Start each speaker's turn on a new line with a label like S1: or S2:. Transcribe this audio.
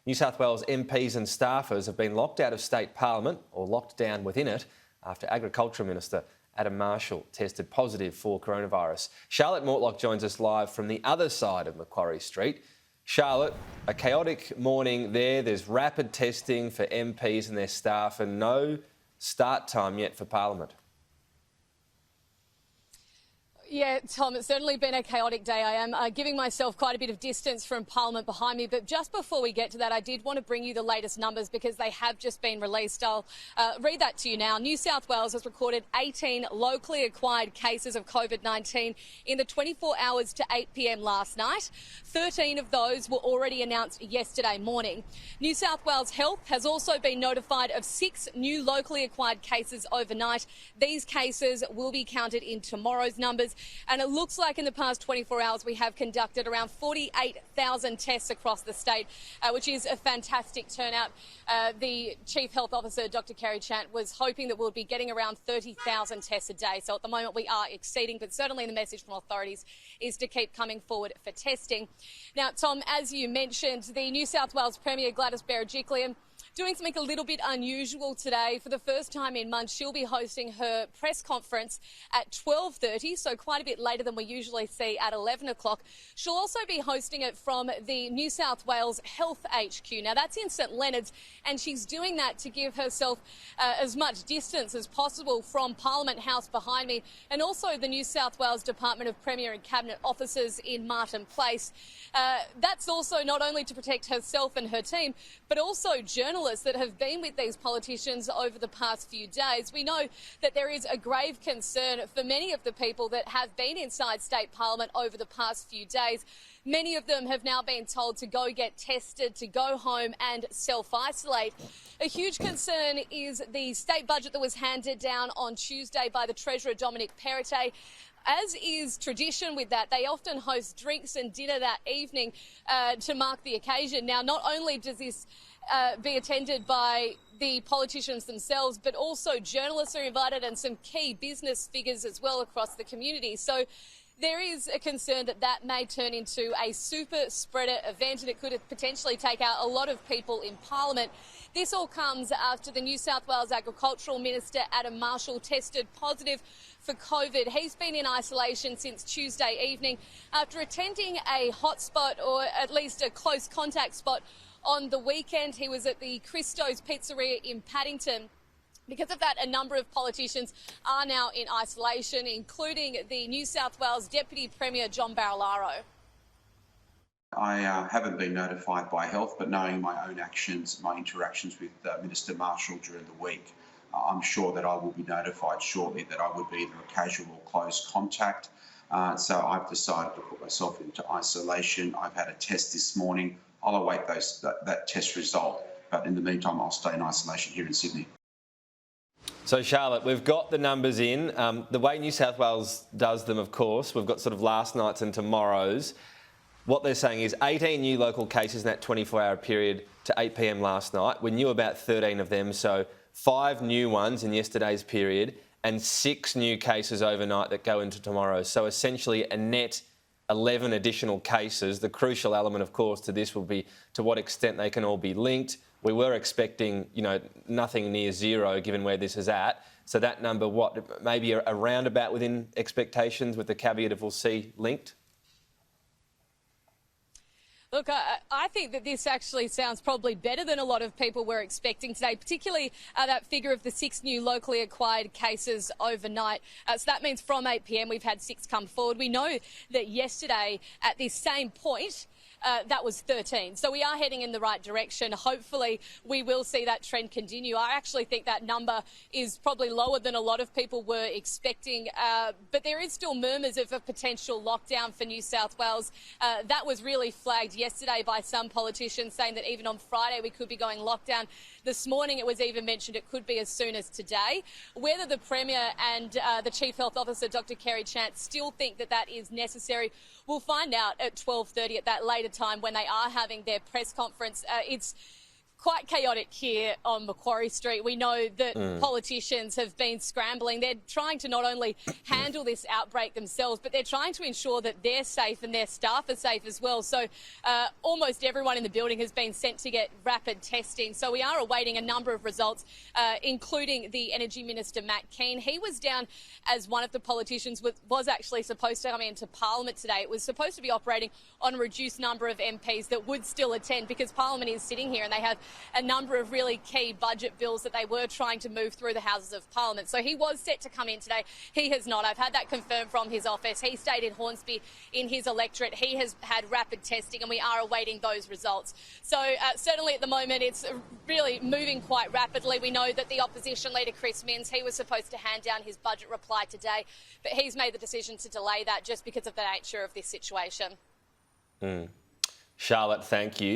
S1: New South Wales MPs and staffers have been locked out of state parliament or locked down within it after Agriculture Minister Adam Marshall tested positive for coronavirus. Charlotte Mortlock joins us live from the other side of Macquarie Street. Charlotte, a chaotic morning there. There's rapid testing for MPs and their staff and no start time yet for Parliament.
S2: Yeah, Tom, it's certainly been a chaotic day. I am giving myself quite a bit of distance from Parliament behind me. But just before we get to that, I did want to bring you the latest numbers because they have just been released. I'll read that to you now. New South Wales has recorded 18 locally acquired cases of COVID-19 in the 24 hours to 8 p.m. last night. 13 of those were already announced yesterday morning. New South Wales Health has also been notified of 6 new locally acquired cases overnight. These cases will be counted in tomorrow's numbers. And it looks like in the past 24 hours we have conducted around 48,000 tests across the state, which is a fantastic turnout. The Chief Health Officer, Dr Kerry Chant, was hoping that we'll be getting around 30,000 tests a day. So at the moment we are exceeding, but certainly the message from authorities is to keep coming forward for testing. Now, Tom, as you mentioned, the New South Wales Premier Gladys Berejiklian doing something a little bit unusual today. For the first time in months, she'll be hosting her press conference at 12:30, so quite a bit later than we usually see at 11 o'clock. She'll also be hosting it from the New South Wales Health HQ. Now, that's in St Leonards, and she's doing that to give herself as much distance as possible from Parliament House behind me, and also the New South Wales Department of Premier and Cabinet offices in Martin Place. That's also not only to protect herself and her team, but also journalists that have been with these politicians over the past few days. We know that there is a grave concern for many of the people that have been inside state parliament over the past few days. Many of them have now been told to go get tested, to go home and self-isolate. A huge concern is the state budget that was handed down on Tuesday by the Treasurer Dominic Perrottet. As is tradition with that, they often host drinks and dinner that evening to mark the occasion. Now, not only does this be attended by the politicians themselves, but also journalists are invited and some key business figures as well across the community. So there is a concern that that may turn into a super spreader event and it could potentially take out a lot of people in Parliament. This all comes after the New South Wales Agricultural Minister Adam Marshall tested positive for COVID. He's been in isolation since Tuesday evening after attending a hotspot, or at least a close contact spot, on the weekend. He was at the Christo's Pizzeria in Paddington. Because of that, a number of politicians are now in isolation, including the New South Wales Deputy Premier John Barilaro.
S3: I haven't been notified by Health, but knowing my own actions, my interactions with Minister Marshall during the week, I'm sure that I will be notified shortly that I would be either a casual or close contact. So I've decided to put myself into isolation. I've had a test this morning. I'll await that test result, but in the meantime, I'll stay in isolation here in Sydney.
S1: So, Charlotte, we've got the numbers in. The way New South Wales does them, of course, we've got sort of last night's and tomorrow's. What they're saying is 18 new local cases in that 24-hour period to 8 p.m. last night. We knew about 13 of them, so 5 new ones in yesterday's period and 6 new cases overnight that go into tomorrow. So essentially a net 11 additional cases. The crucial element, of course, to this will be to what extent they can all be linked. We were expecting, nothing near zero given where this is at. So that number, maybe a roundabout within expectations with the caveat of we'll see linked?
S2: Look, I think that this actually sounds probably better than a lot of people were expecting today, particularly that figure of the 6 new locally acquired cases overnight. So that means from 8 p.m. we've had 6 come forward. We know that yesterday at this same point, that was 13. So we are heading in the right direction. Hopefully we will see that trend continue. I actually think that number is probably lower than a lot of people were expecting, but there is still murmurs of a potential lockdown for New South Wales. That was really flagged yesterday by some politicians, saying that even on Friday we could be going lockdown. This morning it was even mentioned it could be as soon as today. Whether the Premier and the Chief Health Officer, Dr Kerry Chant, still think that that is necessary, we'll find out at 12:30 at that later time when they are having their press conference. It's quite chaotic here on Macquarie Street. We know that politicians have been scrambling. They're trying to not only handle this outbreak themselves, but they're trying to ensure that they're safe and their staff are safe as well. So almost everyone in the building has been sent to get rapid testing. So we are awaiting a number of results, including the Energy Minister, Matt Keane. He was down as one of the politicians was actually supposed to come into Parliament today. It was supposed to be operating on a reduced number of MPs that would still attend, because Parliament is sitting here and they have a number of really key budget bills that they were trying to move through the Houses of Parliament. So he was set to come in today. He has not. I've had that confirmed from his office. He stayed in Hornsby in his electorate. He has had rapid testing and we are awaiting those results. So certainly at the moment it's really moving quite rapidly. We know that the opposition leader, Chris Minns, he was supposed to hand down his budget reply today, but he's made the decision to delay that just because of the nature of this situation.
S1: Charlotte, thank you.